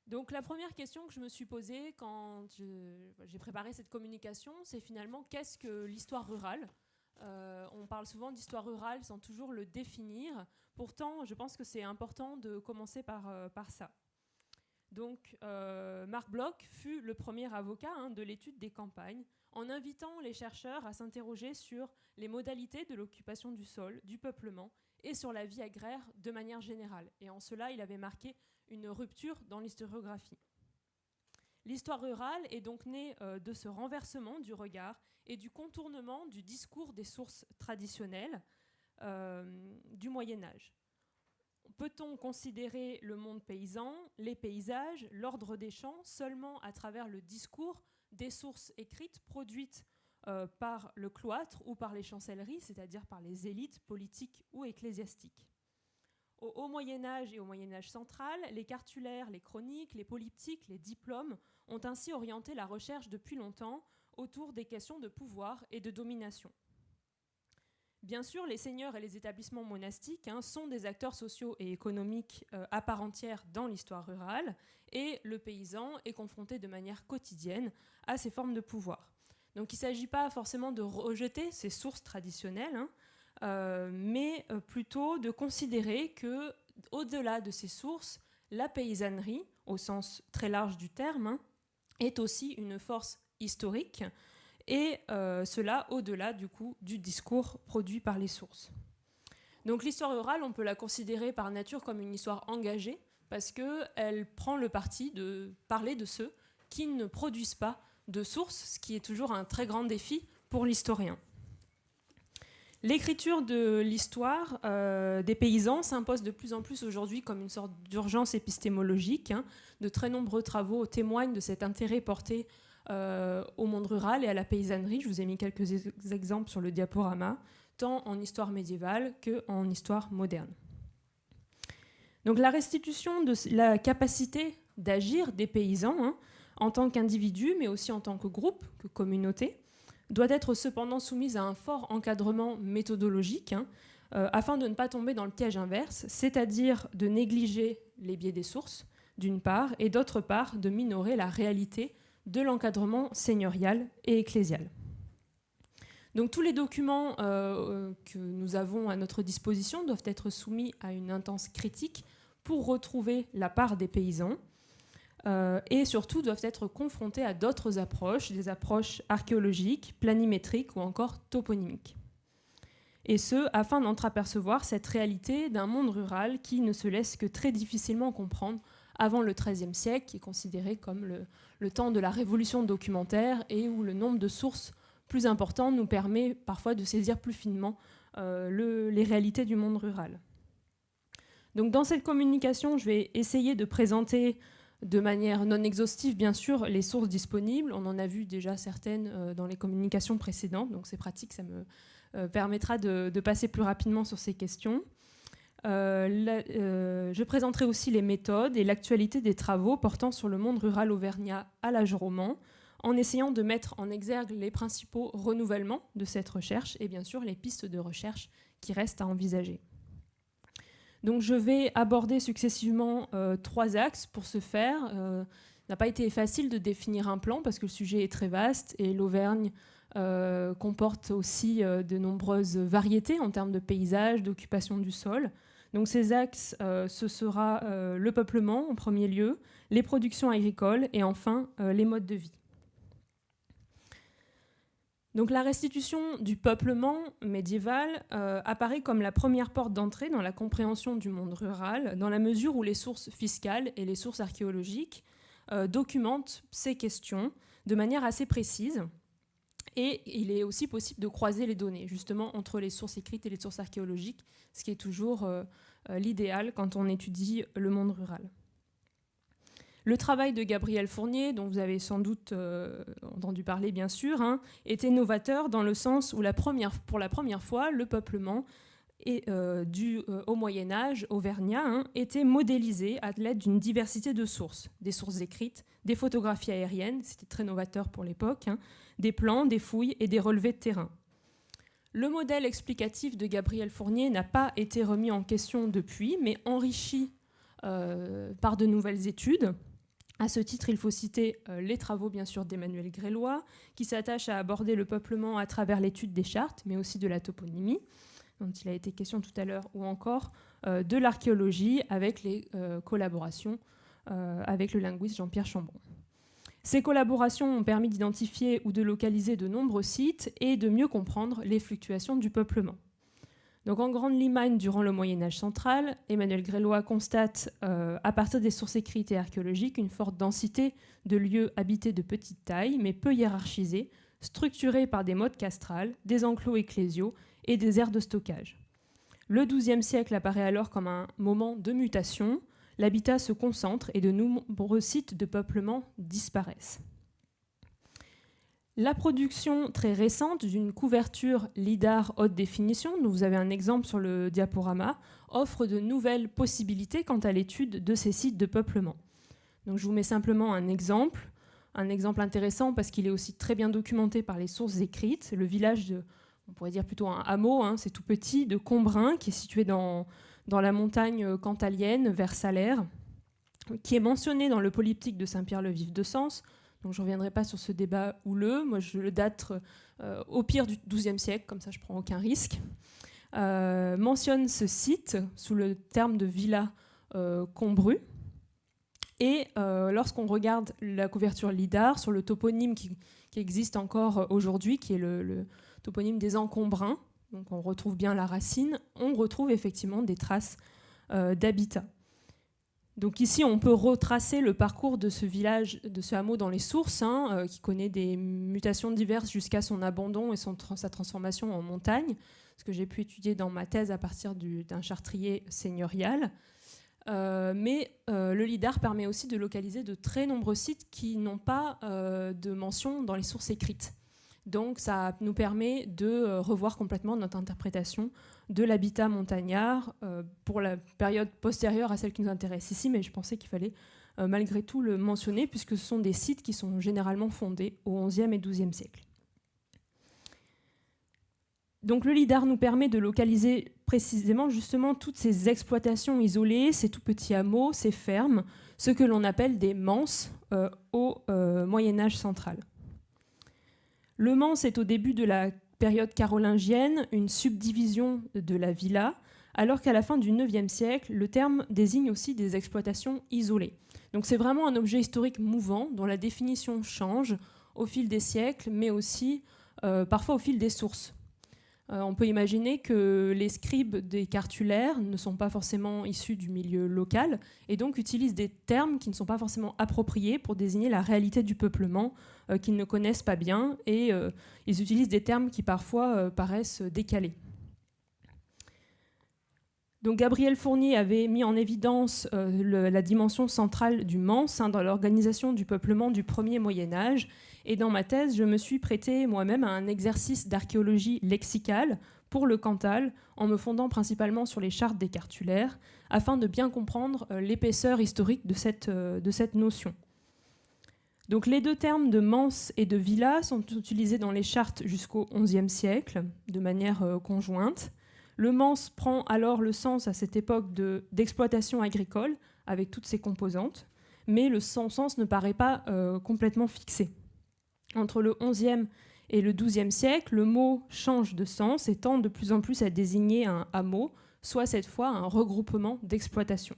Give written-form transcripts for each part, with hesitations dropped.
Donc la première question que je me suis posée quand j'ai préparé cette communication, c'est finalement qu'est-ce que l'histoire rurale ? On parle souvent d'histoire rurale sans toujours le définir. Pourtant, je pense que c'est important de commencer par ça. Donc, Marc Bloch fut le premier avocat de l'étude des campagnes, en invitant les chercheurs à s'interroger sur les modalités de l'occupation du sol, du peuplement, et sur la vie agraire de manière générale. Et en cela, il avait marqué une rupture dans l'historiographie. L'histoire rurale est donc née de ce renversement du regard et du contournement du discours des sources traditionnelles du Moyen-Âge. Peut-on considérer le monde paysan, les paysages, l'ordre des champs seulement à travers le discours des sources écrites produites par le cloître ou par les chancelleries, c'est-à-dire par les élites politiques ou ecclésiastiques ? Au Haut Moyen-Âge et au Moyen-Âge central, les cartulaires, les chroniques, les polyptyques, les diplômes ont ainsi orienté la recherche depuis longtemps autour des questions de pouvoir et de domination. Bien sûr, les seigneurs et les établissements monastiques sont des acteurs sociaux et économiques à part entière dans l'histoire rurale, et le paysan est confronté de manière quotidienne à ces formes de pouvoir. Donc il ne s'agit pas forcément de rejeter ces sources traditionnelles, mais plutôt de considérer que, au-delà de ces sources, la paysannerie, au sens très large du terme, est aussi une force historique, et cela au-delà du coup du discours produit par les sources. Donc l'histoire rurale, on peut la considérer par nature comme une histoire engagée, parce qu'elle prend le parti de parler de ceux qui ne produisent pas de sources, ce qui est toujours un très grand défi pour l'historien. L'écriture de l'histoire des paysans s'impose de plus en plus aujourd'hui comme une sorte d'urgence épistémologique. De très nombreux travaux témoignent de cet intérêt porté au monde rural et à la paysannerie. Je vous ai mis quelques exemples sur le diaporama, tant en histoire médiévale qu'en histoire moderne. Donc la restitution de la capacité d'agir des paysans en tant qu'individus, mais aussi en tant que groupe, que communauté, doit être cependant soumise à un fort encadrement méthodologique afin de ne pas tomber dans le piège inverse, c'est-à-dire de négliger les biais des sources, d'une part, et d'autre part, de minorer la réalité de l'encadrement seigneurial et ecclésial. Donc tous les documents que nous avons à notre disposition doivent être soumis à une intense critique pour retrouver la part des paysans, et surtout doivent être confrontés à d'autres approches, des approches archéologiques, planimétriques ou encore toponymiques. Et ce, afin d'entreapercevoir cette réalité d'un monde rural qui ne se laisse que très difficilement comprendre avant le XIIIe siècle, qui est considéré comme le temps de la révolution documentaire et où le nombre de sources plus important nous permet parfois de saisir plus finement les réalités du monde rural. Donc dans cette communication, je vais essayer de présenter de manière non exhaustive, bien sûr, les sources disponibles. On en a vu déjà certaines dans les communications précédentes, donc c'est pratique, ça me permettra de passer plus rapidement sur ces questions. Je présenterai aussi les méthodes et l'actualité des travaux portant sur le monde rural auvergnat à l'âge roman, en essayant de mettre en exergue les principaux renouvellements de cette recherche et bien sûr les pistes de recherche qui restent à envisager. Donc je vais aborder successivement 3 axes pour ce faire. Il n'a pas été facile de définir un plan parce que le sujet est très vaste et l'Auvergne comporte aussi de nombreuses variétés en termes de paysage, d'occupation du sol. Donc ces axes, ce sera le peuplement en premier lieu, les productions agricoles et enfin les modes de vie. Donc la restitution du peuplement médiéval apparaît comme la première porte d'entrée dans la compréhension du monde rural, dans la mesure où les sources fiscales et les sources archéologiques documentent ces questions de manière assez précise. Et il est aussi possible de croiser les données, justement, entre les sources écrites et les sources archéologiques, ce qui est toujours l'idéal quand on étudie le monde rural. Le travail de Gabriel Fournier, dont vous avez sans doute entendu parler bien sûr, était novateur dans le sens où pour la première fois, le peuplement au Moyen-Âge auvergnat était modélisé à l'aide d'une diversité de sources, des sources écrites, des photographies aériennes, c'était très novateur pour l'époque, des plans, des fouilles et des relevés de terrain. Le modèle explicatif de Gabriel Fournier n'a pas été remis en question depuis, mais enrichi par de nouvelles études, À ce titre, il faut citer les travaux, bien sûr, d'Emmanuel Grélois, qui s'attache à aborder le peuplement à travers l'étude des chartes, mais aussi de la toponymie, dont il a été question tout à l'heure, ou encore de l'archéologie, avec les collaborations avec le linguiste Jean-Pierre Chambon. Ces collaborations ont permis d'identifier ou de localiser de nombreux sites et de mieux comprendre les fluctuations du peuplement. Donc, en grande ligne, durant le Moyen-Âge central, Emmanuel Grélois constate, à partir des sources écrites et archéologiques, une forte densité de lieux habités de petite taille, mais peu hiérarchisés, structurés par des modes castrales, des enclos ecclésiaux et des aires de stockage. Le XIIe siècle apparaît alors comme un moment de mutation. L'habitat se concentre et de nombreux sites de peuplement disparaissent. La production très récente d'une couverture lidar haute définition, dont vous avez un exemple sur le diaporama, offre de nouvelles possibilités quant à l'étude de ces sites de peuplement. Donc, je vous mets simplement un exemple intéressant parce qu'il est aussi très bien documenté par les sources écrites. Le village on pourrait dire plutôt un hameau, c'est tout petit, de Combrin, qui est situé dans la montagne cantalienne, vers Salers, qui est mentionné dans le polyptyque de Saint-Pierre-le-Vif de Sens. Donc je ne reviendrai pas sur ce débat houleux. Moi, je le date au pire du XIIe siècle, comme ça je ne prends aucun risque. Mentionne ce site sous le terme de villa Combru. Et lorsqu'on regarde la couverture lidar sur le toponyme qui existe encore aujourd'hui, qui est le toponyme des Encombrins, donc on retrouve bien la racine, on retrouve effectivement des traces d'habitat. Donc ici, on peut retracer le parcours de ce village, de ce hameau dans les sources, qui connaît des mutations diverses jusqu'à son abandon et sa transformation en montagne, ce que j'ai pu étudier dans ma thèse à partir d'un chartrier seigneurial. Mais le lidar permet aussi de localiser de très nombreux sites qui n'ont pas de mention dans les sources écrites. Donc ça nous permet de revoir complètement notre interprétation de l'habitat montagnard pour la période postérieure à celle qui nous intéresse ici, mais je pensais qu'il fallait malgré tout le mentionner, puisque ce sont des sites qui sont généralement fondés au XIe et XIIe siècle. Donc le lidar nous permet de localiser précisément justement toutes ces exploitations isolées, ces tout petits hameaux, ces fermes, ce que l'on appelle des manses au Moyen-Âge central. Le manse est au début de la période carolingienne une subdivision de la villa, alors qu'à la fin du IXe siècle, le terme désigne aussi des exploitations isolées. Donc c'est vraiment un objet historique mouvant dont la définition change au fil des siècles, mais aussi parfois au fil des sources. On peut imaginer que les scribes des cartulaires ne sont pas forcément issus du milieu local et donc utilisent des termes qui ne sont pas forcément appropriés pour désigner la réalité du peuplement qu'ils ne connaissent pas bien, et ils utilisent des termes qui parfois paraissent décalés. Donc Gabriel Fournier avait mis en évidence la dimension centrale du manse dans l'organisation du peuplement du premier Moyen-Âge. Et dans ma thèse, je me suis prêtée moi-même à un exercice d'archéologie lexicale pour le Cantal, en me fondant principalement sur les chartes des cartulaires, afin de bien comprendre l'épaisseur historique de cette notion. Donc les deux termes de manse et de villa sont utilisés dans les chartes jusqu'au XIe siècle, de manière conjointe. Le manse prend alors le sens à cette époque d'exploitation agricole, avec toutes ses composantes, mais son sens ne paraît pas complètement fixé. Entre le XIe et le XIIe siècle, le mot change de sens et tend de plus en plus à désigner un hameau, soit cette fois un regroupement d'exploitation.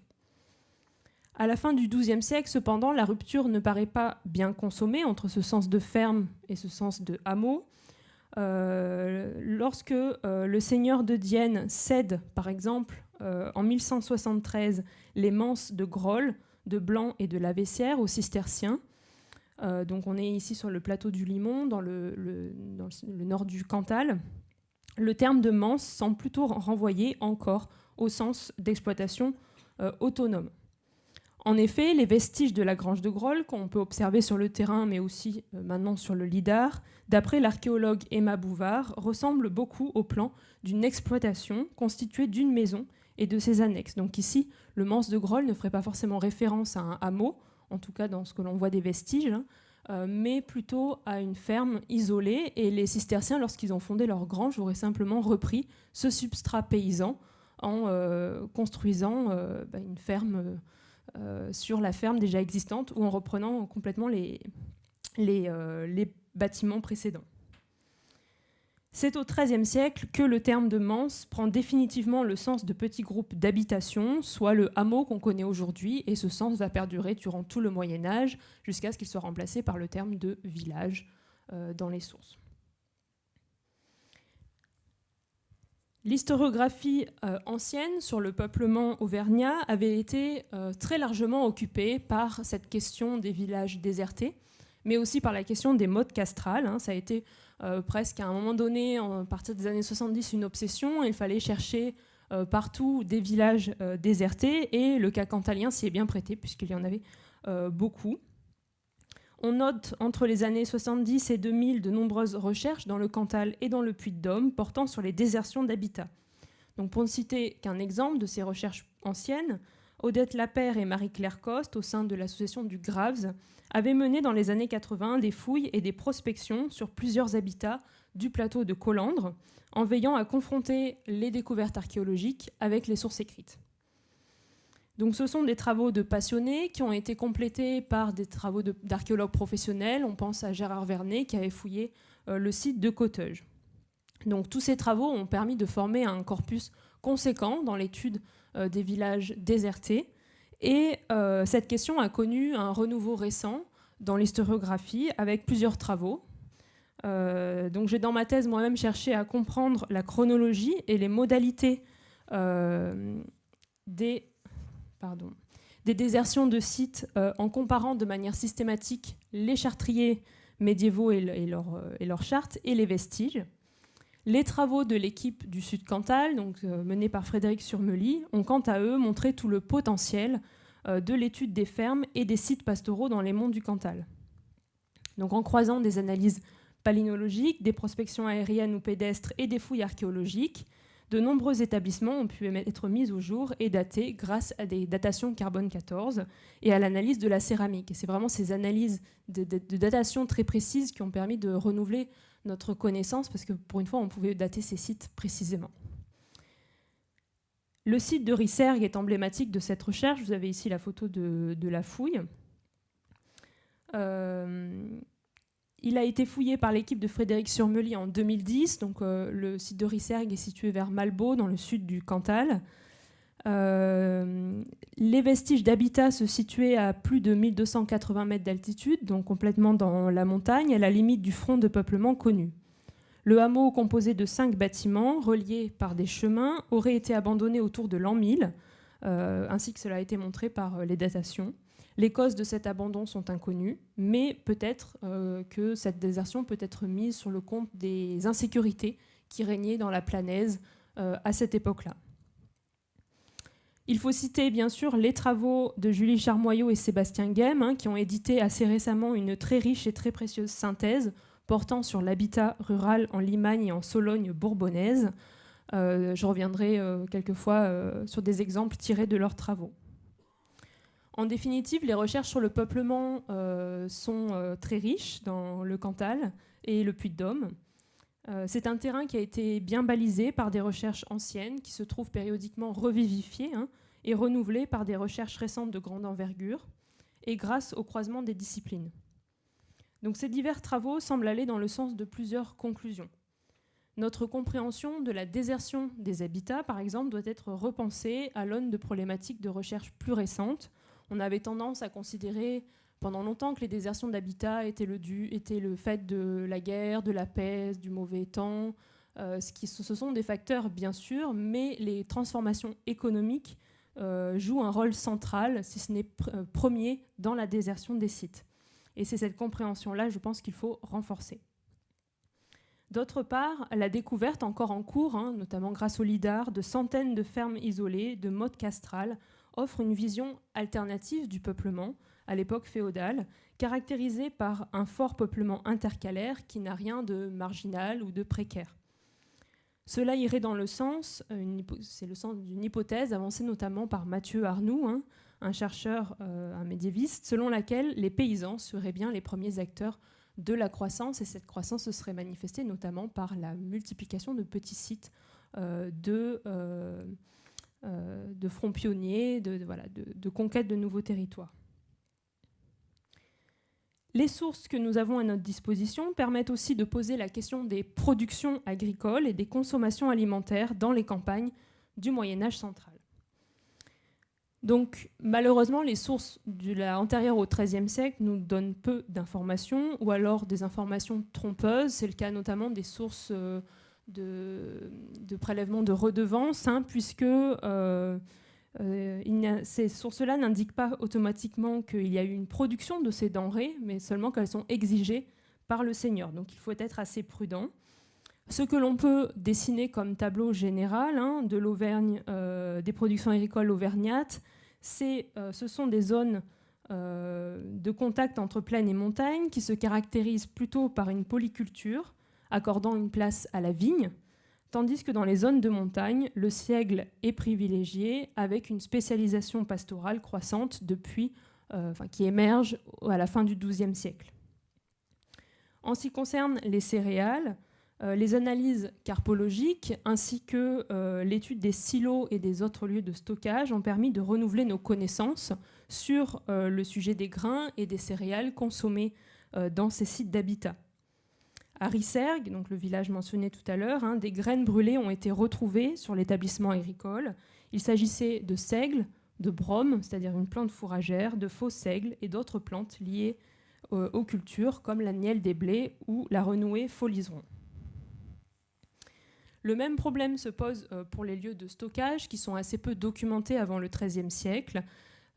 À la fin du XIIe siècle, cependant, la rupture ne paraît pas bien consommée entre ce sens de ferme et ce sens de hameau. Lorsque le seigneur de Dienne cède, par exemple, en 1173, les manses de Groll, de Blanc et de la Vessière aux cisterciens, donc on est ici sur le plateau du Limon, dans le nord du Cantal, le terme de manse semble plutôt renvoyer encore au sens d'exploitation autonome. En effet, les vestiges de la grange de Groll, qu'on peut observer sur le terrain, mais aussi maintenant sur le lidar, d'après l'archéologue Emma Bouvard, ressemblent beaucoup au plan d'une exploitation constituée d'une maison et de ses annexes. Donc ici, le manse de Groll ne ferait pas forcément référence à un hameau, en tout cas dans ce que l'on voit des vestiges, mais plutôt à une ferme isolée. Et les cisterciens, lorsqu'ils ont fondé leur grange, auraient simplement repris ce substrat paysan en construisant une ferme sur la ferme déjà existante ou en reprenant complètement les bâtiments précédents. C'est au XIIIe siècle que le terme de manse prend définitivement le sens de petits groupes d'habitation, soit le hameau qu'on connaît aujourd'hui, et ce sens va perdurer durant tout le Moyen-Âge, jusqu'à ce qu'il soit remplacé par le terme de village dans les sources. L'historiographie ancienne sur le peuplement auvergnat avait été très largement occupée par cette question des villages désertés, mais aussi par la question des modes castrales. Ça a été presque à un moment donné, à partir des années 70, une obsession. Il fallait chercher partout des villages désertés, et le cas cantalien s'y est bien prêté, puisqu'il y en avait beaucoup. On note entre les années 70 et 2000 de nombreuses recherches dans le Cantal et dans le Puy-de-Dôme portant sur les désertions d'habitat. Donc pour ne citer qu'un exemple de ces recherches anciennes, Odette Lapère et Marie-Claire Coste, au sein de l'association du Graves, avaient mené dans les années 80 des fouilles et des prospections sur plusieurs habitats du plateau de Colandre, en veillant à confronter les découvertes archéologiques avec les sources écrites. Donc ce sont des travaux de passionnés qui ont été complétés par des travaux d'archéologues professionnels. On pense à Gérard Vernet qui avait fouillé le site de Cotteuge. Donc tous ces travaux ont permis de former un corpus conséquent dans l'étude des villages désertés. Et cette question a connu un renouveau récent dans l'historiographie avec plusieurs travaux. Donc j'ai dans ma thèse moi-même cherché à comprendre la chronologie et les modalités des désertions de sites en comparant de manière systématique les chartriers médiévaux et leurs chartes et les vestiges. Les travaux de l'équipe du Sud Cantal, donc menée par Frédéric Surmely, ont quant à eux montré tout le potentiel de l'étude des fermes et des sites pastoraux dans les monts du Cantal. Donc en croisant des analyses palynologiques, des prospections aériennes ou pédestres et des fouilles archéologiques, de nombreux établissements ont pu être mis au jour et datés grâce à des datations carbone 14 et à l'analyse de la céramique. Et c'est vraiment ces analyses de datation très précises qui ont permis de renouveler notre connaissance, parce que pour une fois, on pouvait dater ces sites précisément. Le site de Rissergues est emblématique de cette recherche. Vous avez ici la photo de la fouille. Il a été fouillé par l'équipe de Frédéric Surmely en 2010. Donc, le site de Rissergues est situé vers Malbos, dans le sud du Cantal. Les vestiges d'habitat se situaient à plus de 1280 mètres d'altitude, donc complètement dans la montagne, à la limite du front de peuplement connu. Le hameau, composé de 5 bâtiments reliés par des chemins, aurait été abandonné autour de l'an 1000, ainsi que cela a été montré par les datations. Les causes de cet abandon sont inconnues, mais peut-être que cette désertion peut être mise sur le compte des insécurités qui régnaient dans la Planaise à cette époque-là. Il faut citer bien sûr les travaux de Julie Charmoyot et Sébastien Guem, qui ont édité assez récemment une très riche et très précieuse synthèse portant sur l'habitat rural en Limagne et en Sologne bourbonnaise. Je reviendrai quelquefois sur des exemples tirés de leurs travaux. En définitive, les recherches sur le peuplement sont très riches dans le Cantal et le Puy-de-Dôme. C'est un terrain qui a été bien balisé par des recherches anciennes qui se trouvent périodiquement revivifiées et renouvelées par des recherches récentes de grande envergure et grâce au croisement des disciplines. Donc ces divers travaux semblent aller dans le sens de plusieurs conclusions. Notre compréhension de la désertion des habitats, par exemple, doit être repensée à l'aune de problématiques de recherche plus récentes. On avait tendance à considérer pendant longtemps que les désertions d'habitat étaient le fait de la guerre, de la peste, du mauvais temps. Ce sont des facteurs, bien sûr, mais les transformations économiques jouent un rôle central, si ce n'est premier, dans la désertion des sites. Et c'est cette compréhension-là, je pense, qu'il faut renforcer. D'autre part, la découverte encore en cours, notamment grâce au LIDAR, de centaines de fermes isolées, de modes castrales, offre une vision alternative du peuplement à l'époque féodale, caractérisée par un fort peuplement intercalaire qui n'a rien de marginal ou de précaire. Cela irait dans le sens, c'est le sens d'une hypothèse avancée notamment par Mathieu Arnoux, un chercheur, un médiéviste, selon laquelle les paysans seraient bien les premiers acteurs de la croissance, et cette croissance se serait manifestée notamment par la multiplication de petits sites de de front pionnier, de conquête de nouveaux territoires. Les sources que nous avons à notre disposition permettent aussi de poser la question des productions agricoles et des consommations alimentaires dans les campagnes du Moyen-Âge central. Donc, malheureusement, les sources antérieures au XIIIe siècle nous donnent peu d'informations, ou alors des informations trompeuses. C'est le cas notamment des sources de prélèvement de redevances, puisque ces sources-là n'indiquent pas automatiquement qu'il y a eu une production de ces denrées, mais seulement qu'elles sont exigées par le seigneur. Donc, il faut être assez prudent. Ce que l'on peut dessiner comme tableau général de l'Auvergne, des productions agricoles auvergnates, ce sont des zones de contact entre plaine et montagne qui se caractérisent plutôt par une polyculture, accordant une place à la vigne, tandis que dans les zones de montagne, le seigle est privilégié avec une spécialisation pastorale croissante qui émerge à la fin du XIIe siècle. En ce qui concerne les céréales, les analyses carpologiques ainsi que l'étude des silos et des autres lieux de stockage ont permis de renouveler nos connaissances sur le sujet des grains et des céréales consommés dans ces sites d'habitat. À Rissergues, donc le village mentionné tout à l'heure, des graines brûlées ont été retrouvées sur l'établissement agricole. Il s'agissait de seigle, de brome, c'est-à-dire une plante fourragère, de faux seigle et d'autres plantes liées aux cultures comme la nielle des blés ou la renouée faux-liseron. Le même problème se pose pour les lieux de stockage qui sont assez peu documentés avant le XIIIe siècle.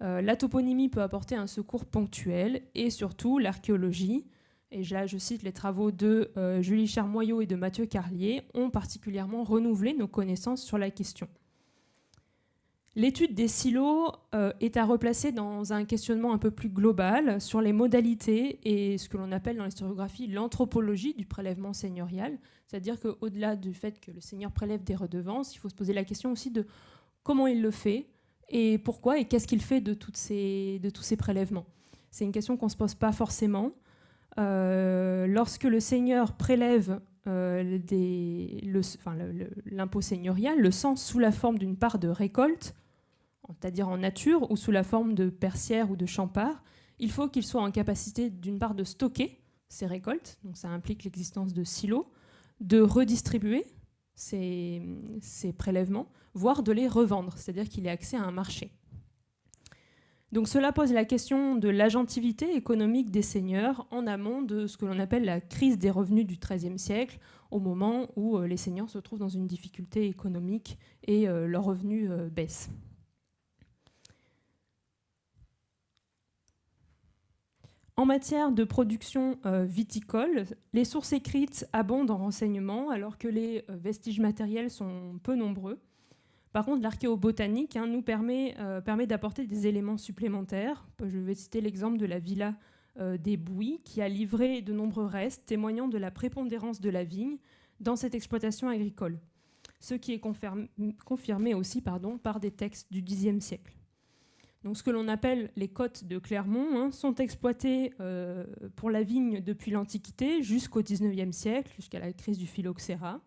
La toponymie peut apporter un secours ponctuel et surtout l'archéologie, et là je cite les travaux de Julie Charmoyot et de Mathieu Carlier, ont particulièrement renouvelé nos connaissances sur la question. L'étude des silos est à replacer dans un questionnement un peu plus global sur les modalités et ce que l'on appelle dans l'historiographie l'anthropologie du prélèvement seigneurial, c'est-à-dire qu'au-delà du fait que le seigneur prélève des redevances, il faut se poser la question aussi de comment il le fait et pourquoi et qu'est-ce qu'il fait de tous ces prélèvements. C'est une question qu'on ne se pose pas forcément. Lorsque le seigneur prélève l'impôt seigneurial, le sang sous la forme d'une part de récolte, c'est-à-dire en nature, ou sous la forme de persière ou de champard, il faut qu'il soit en capacité d'une part de stocker ces récoltes, donc ça implique l'existence de silos, de redistribuer ces prélèvements, voire de les revendre, c'est-à-dire qu'il ait accès à un marché. Donc cela pose la question de l'agentivité économique des seigneurs en amont de ce que l'on appelle la crise des revenus du XIIIe siècle, au moment où les seigneurs se trouvent dans une difficulté économique et leurs revenus baissent. En matière de production viticole, les sources écrites abondent en renseignements alors que les vestiges matériels sont peu nombreux. Par contre, l'archéobotanique nous permet d'apporter des éléments supplémentaires. Je vais citer l'exemple de la villa des Bouilles qui a livré de nombreux restes témoignant de la prépondérance de la vigne dans cette exploitation agricole, ce qui est confirmé aussi par des textes du Xe siècle. Donc, ce que l'on appelle les côtes de Clermont sont exploitées pour la vigne depuis l'Antiquité jusqu'au XIXe siècle, jusqu'à la crise du phylloxéra.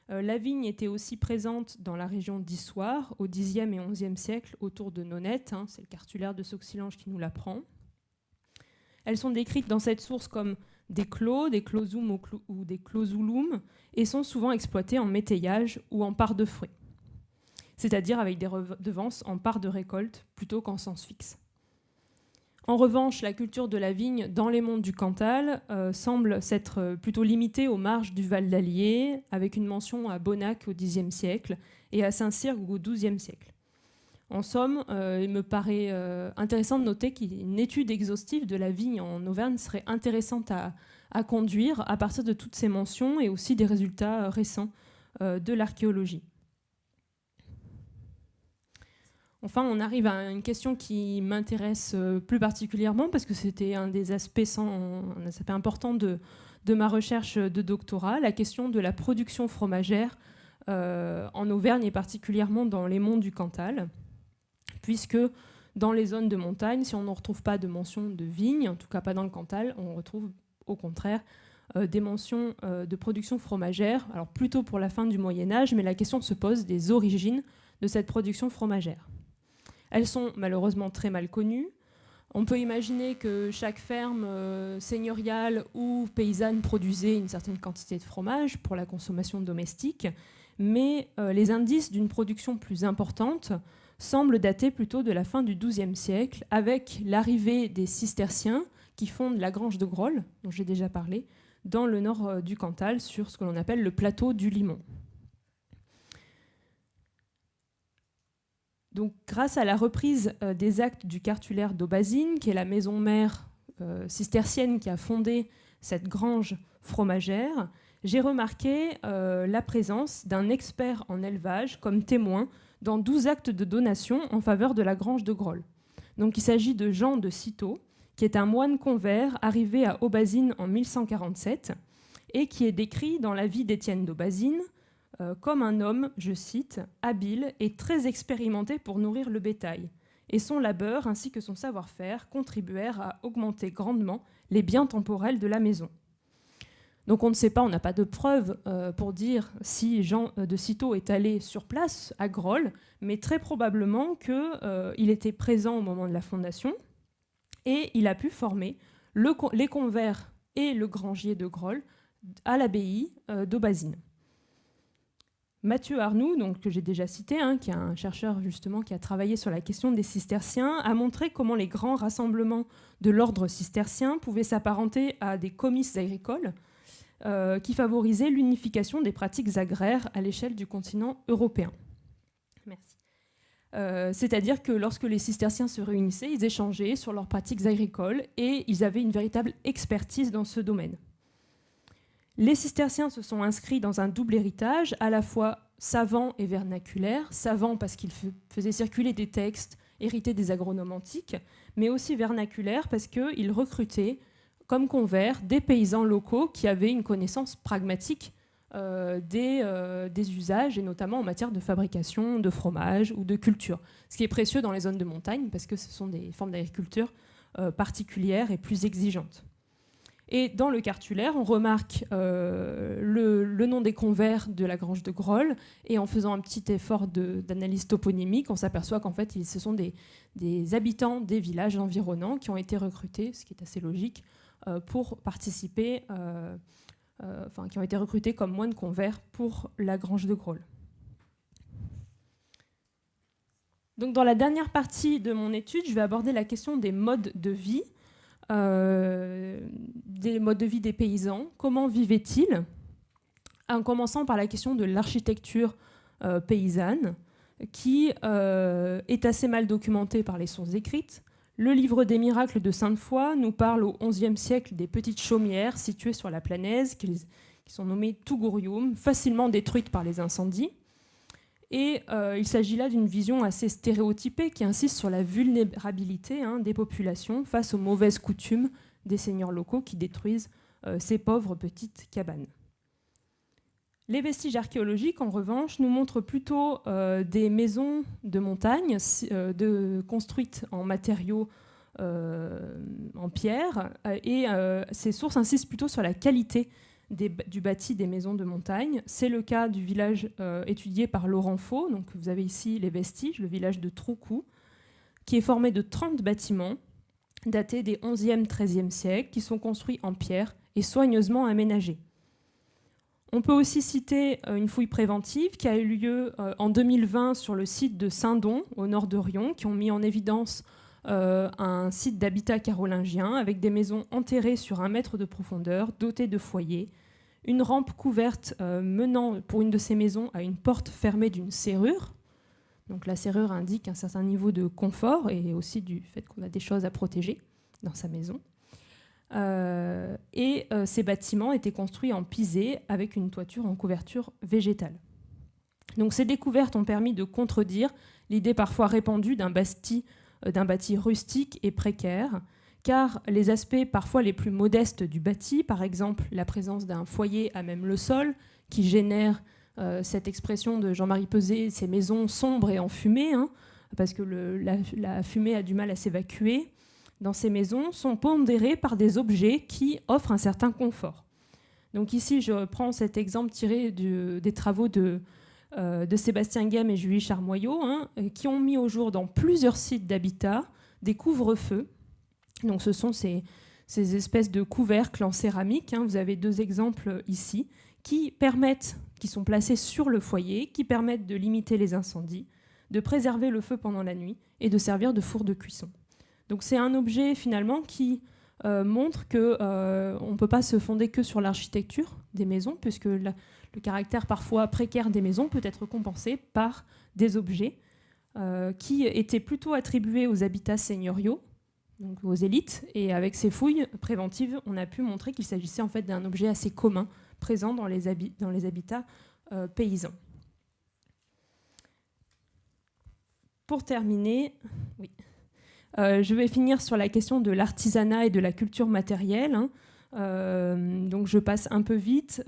La vigne était aussi présente dans la région d'Issoire au Xe et XIe siècle autour de Nonette, c'est le cartulaire de Sauxilange qui nous l'apprend. Elles sont décrites dans cette source comme des clos, des closum ou des closulum, et sont souvent exploitées en métayage ou en part de fruits, c'est-à-dire avec des redevances en part de récolte plutôt qu'en sens fixe. En revanche, la culture de la vigne dans les monts du Cantal semble s'être plutôt limitée aux marges du Val d'Allier, avec une mention à Bonnac au Xe siècle et à Saint-Cyr au XIIe siècle. En somme, il me paraît intéressant de noter qu'une étude exhaustive de la vigne en Auvergne serait intéressante à conduire à partir de toutes ces mentions et aussi des résultats récents de l'archéologie. Enfin, on arrive à une question qui m'intéresse plus particulièrement parce que c'était un des aspects importants de ma recherche de doctorat, la question de la production fromagère en Auvergne et particulièrement dans les monts du Cantal, puisque dans les zones de montagne, si on ne retrouve pas de mention de vigne, en tout cas pas dans le Cantal, on retrouve au contraire des mentions de production fromagère, alors plutôt pour la fin du Moyen-Âge, mais la question se pose des origines de cette production fromagère. Elles sont malheureusement très mal connues. On peut imaginer que chaque ferme seigneuriale ou paysanne produisait une certaine quantité de fromage pour la consommation domestique, mais les indices d'une production plus importante semblent dater plutôt de la fin du XIIe siècle, avec l'arrivée des cisterciens qui fondent la grange de Groll, dont j'ai déjà parlé, dans le nord du Cantal, sur ce que l'on appelle le plateau du Limon. Donc, grâce à la reprise des actes du cartulaire d'Aubazine, qui est la maison mère cistercienne qui a fondé cette grange fromagère, j'ai remarqué la présence d'un expert en élevage comme témoin dans 12 actes de donation en faveur de la grange de Groll. Donc, il s'agit de Jean de Citeaux, qui est un moine convert arrivé à Aubazine en 1147 et qui est décrit dans la vie d'Étienne d'Aubazine comme un homme, je cite, habile et très expérimenté pour nourrir le bétail. Et son labeur ainsi que son savoir-faire contribuèrent à augmenter grandement les biens temporels de la maison. Donc on ne sait pas, on n'a pas de preuves pour dire si Jean de Citeaux est allé sur place à Groll, mais très probablement qu'il était présent au moment de la fondation et il a pu former les convers et le grangier de Groll à l'abbaye d'Aubazine. Mathieu Arnoux, donc, que j'ai déjà cité, qui est un chercheur justement qui a travaillé sur la question des cisterciens, a montré comment les grands rassemblements de l'ordre cistercien pouvaient s'apparenter à des comices agricoles qui favorisaient l'unification des pratiques agraires à l'échelle du continent européen. Merci. C'est-à-dire que lorsque les cisterciens se réunissaient, ils échangeaient sur leurs pratiques agricoles et ils avaient une véritable expertise dans ce domaine. Les cisterciens se sont inscrits dans un double héritage, à la fois savant et vernaculaire. Savant parce qu'ils faisaient circuler des textes hérités des agronomes antiques, mais aussi vernaculaire parce qu'ils recrutaient comme convers des paysans locaux qui avaient une connaissance pragmatique des usages, et notamment en matière de fabrication de fromage ou de culture. Ce qui est précieux dans les zones de montagne, parce que ce sont des formes d'agriculture particulières et plus exigeantes. Et dans le cartulaire, on remarque le nom des convers de la grange de Groll, et en faisant un petit effort d'analyse toponymique, on s'aperçoit qu'en fait, ce sont des habitants des villages environnants qui ont été recrutés, ce qui est assez logique, pour participer, qui ont été recrutés comme moines convers pour la grange de Groll. Donc, dans la dernière partie de mon étude, je vais aborder la question des modes de vie. Des modes de vie des paysans, comment vivaient-ils, en commençant par la question de l'architecture paysanne, qui est assez mal documentée par les sources écrites. Le livre des miracles de Sainte-Foy nous parle au XIe siècle des petites chaumières situées sur la Planaise, qui sont nommées Tougourium, facilement détruites par les incendies. Et il s'agit là d'une vision assez stéréotypée qui insiste sur la vulnérabilité des populations face aux mauvaises coutumes des seigneurs locaux qui détruisent ces pauvres petites cabanes. Les vestiges archéologiques, en revanche, nous montrent plutôt des maisons de montagne construites en matériaux en pierre, et ces sources insistent plutôt sur la qualité du bâti des maisons de montagne. C'est le cas du village étudié par Laurent Faux. Donc vous avez ici les vestiges, le village de Troucou, qui est formé de 30 bâtiments datés des 11e, 13e siècles, qui sont construits en pierre et soigneusement aménagés. On peut aussi citer une fouille préventive qui a eu lieu en 2020 sur le site de Saint-Don, au nord de Rion, qui ont mis en évidence un site d'habitat carolingien avec des maisons enterrées sur 1 mètre de profondeur, dotées de foyers, une rampe couverte menant pour une de ces maisons à une porte fermée d'une serrure. Donc la serrure indique un certain niveau de confort et aussi du fait qu'on a des choses à protéger dans sa maison. Ces bâtiments étaient construits en pisé avec une toiture en couverture végétale. Donc ces découvertes ont permis de contredire l'idée parfois répandue d'un bâti rustique et précaire, car les aspects parfois les plus modestes du bâti, par exemple la présence d'un foyer à même le sol, qui génère cette expression de Jean-Marie Peset, ces maisons sombres et enfumées, parce que la fumée a du mal à s'évacuer, dans ces maisons, sont pondérés par des objets qui offrent un certain confort. Donc ici, je prends cet exemple tiré des travaux de de Sébastien Guem et Julie Charmoyot, qui ont mis au jour dans plusieurs sites d'habitat des couvre-feux. Donc ce sont ces espèces de couvercles en céramique, vous avez 2 exemples ici, qui sont placés sur le foyer, qui permettent de limiter les incendies, de préserver le feu pendant la nuit et de servir de four de cuisson. Donc c'est un objet finalement qui montre qu'on ne peut pas se fonder que sur l'architecture des maisons, puisque le caractère parfois précaire des maisons peut être compensé par des objets qui étaient plutôt attribués aux habitats seigneuriaux, donc aux élites, et avec ces fouilles préventives, on a pu montrer qu'il s'agissait en fait d'un objet assez commun, présent dans les habitats paysans. Pour terminer, oui. Je vais finir sur la question de l'artisanat et de la culture matérielle. Donc je passe un peu vite.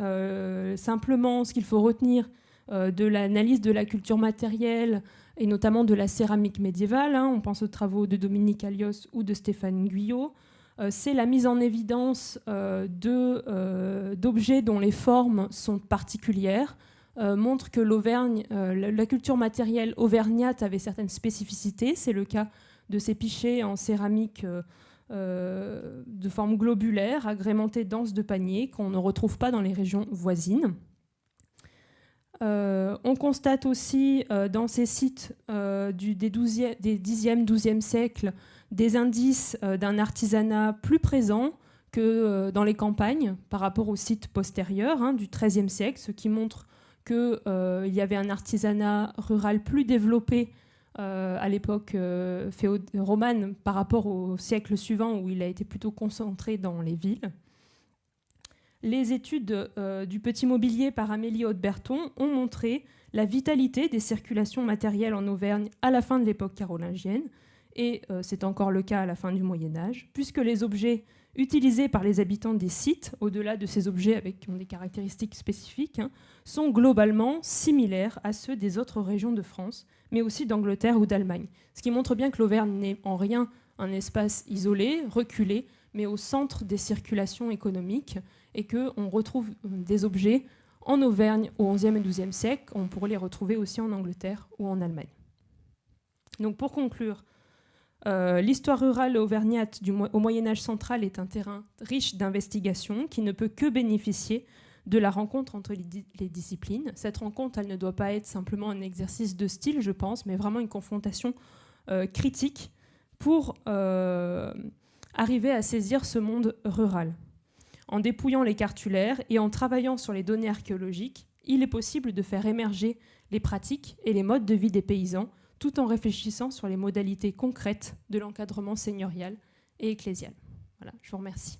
Simplement, ce qu'il faut retenir de l'analyse de la culture matérielle et notamment de la céramique médiévale, on pense aux travaux de Dominique Alios ou de Stéphane Guyot, c'est la mise en évidence d'objets dont les formes sont particulières, montre que l'Auvergne, la culture matérielle auvergnate avait certaines spécificités. C'est le cas de ces pichets en céramique de forme globulaire, agrémentés d'anses de panier, qu'on ne retrouve pas dans les régions voisines. On constate aussi dans ces sites des 10e, 12e siècles des indices d'un artisanat plus présent que dans les campagnes par rapport aux sites postérieurs du XIIIe siècle, ce qui montre qu'il y avait un artisanat rural plus développé à l'époque romane par rapport au siècle suivant où il a été plutôt concentré dans les villes. Les études du petit mobilier par Amélie Haude-Berton ont montré la vitalité des circulations matérielles en Auvergne à la fin de l'époque carolingienne, et c'est encore le cas à la fin du Moyen-Âge, puisque les objets utilisés par les habitants des sites, au-delà de ces objets qui ont des caractéristiques spécifiques, sont globalement similaires à ceux des autres régions de France, mais aussi d'Angleterre ou d'Allemagne. Ce qui montre bien que l'Auvergne n'est en rien un espace isolé, reculé, mais au centre des circulations économiques, et qu'on retrouve des objets en Auvergne au XIe et XIIe siècle. On pourrait les retrouver aussi en Angleterre ou en Allemagne. Donc pour conclure, l'histoire rurale auvergnate au Moyen-Âge central est un terrain riche d'investigation qui ne peut que bénéficier de la rencontre entre les disciplines. Cette rencontre, elle ne doit pas être simplement un exercice de style, je pense, mais vraiment une confrontation critique pour arriver à saisir ce monde rural. En dépouillant les cartulaires et en travaillant sur les données archéologiques, il est possible de faire émerger les pratiques et les modes de vie des paysans, tout en réfléchissant sur les modalités concrètes de l'encadrement seigneurial et ecclésial. Voilà, je vous remercie.